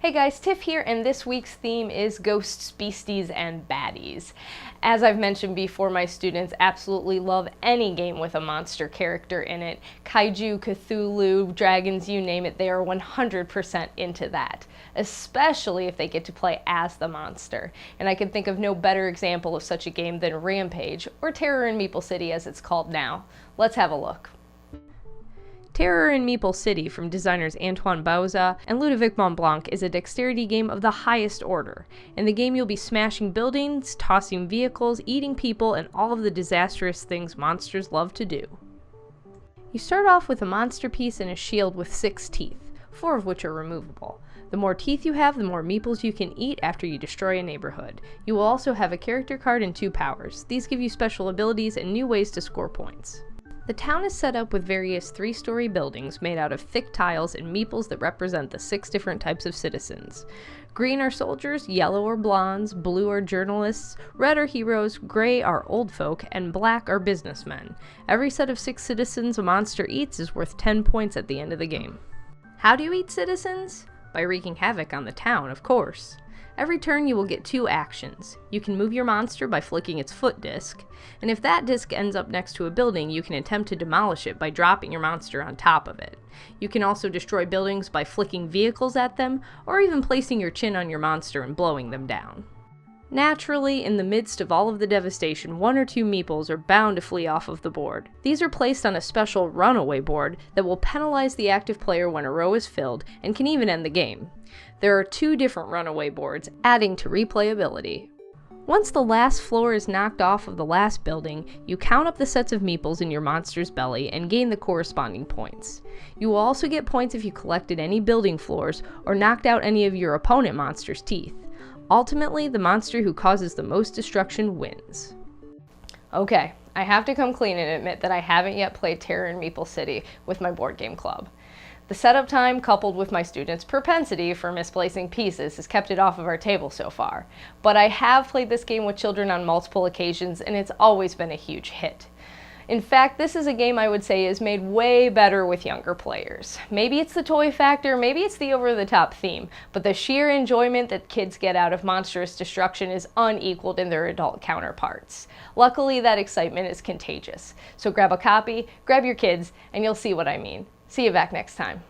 Hey guys, Tiff here, and this week's theme is ghosts, beasties, and baddies. As I've mentioned before, my students absolutely love any game with a monster character in it. Kaiju, Cthulhu, dragons, you name it, they are 100% into that. Especially if they get to play as the monster. And I can think of no better example of such a game than Rampage, or Terror in Meeple City as it's called now. Let's have a look. Terror in Meeple City from designers Antoine Bauza and Ludovic Montblanc is a dexterity game of the highest order. In the game you'll be smashing buildings, tossing vehicles, eating people, and all of the disastrous things monsters love to do. You start off with a monster piece and a shield with 6 teeth, 4 of which are removable. The more teeth you have, the more meeples you can eat after you destroy a neighborhood. You will also have a character card and 2 powers. These give you special abilities and new ways to score points. The town is set up with various 3-story buildings made out of thick tiles and meeples that represent the 6 different types of citizens. Green are soldiers, yellow are blondes, blue are journalists, red are heroes, gray are old folk, and black are businessmen. Every set of 6 citizens a monster eats is worth 10 points at the end of the game. How do you eat citizens? By wreaking havoc on the town, of course. Every turn you will get 2 actions. You can move your monster by flicking its foot disc, and if that disc ends up next to a building, you can attempt to demolish it by dropping your monster on top of it. You can also destroy buildings by flicking vehicles at them, or even placing your chin on your monster and blowing them down. Naturally, in the midst of all of the devastation, 1 or 2 meeples are bound to flee off of the board. These are placed on a special runaway board that will penalize the active player when a row is filled, and can even end the game. There are 2 different runaway boards, adding to replayability. Once the last floor is knocked off of the last building, you count up the sets of meeples in your monster's belly and gain the corresponding points. You will also get points if you collected any building floors or knocked out any of your opponent monster's teeth. Ultimately, the monster who causes the most destruction wins. Okay, I have to come clean and admit that I haven't yet played Terror in Meeple City with my board game club. The setup time, coupled with my students' propensity for misplacing pieces, has kept it off of our table so far. But I have played this game with children on multiple occasions, and it's always been a huge hit. In fact, this is a game I would say is made way better with younger players. Maybe it's the toy factor, maybe it's the over-the-top theme, but the sheer enjoyment that kids get out of monstrous destruction is unequaled in their adult counterparts. Luckily, that excitement is contagious. So grab a copy, grab your kids, and you'll see what I mean. See you back next time.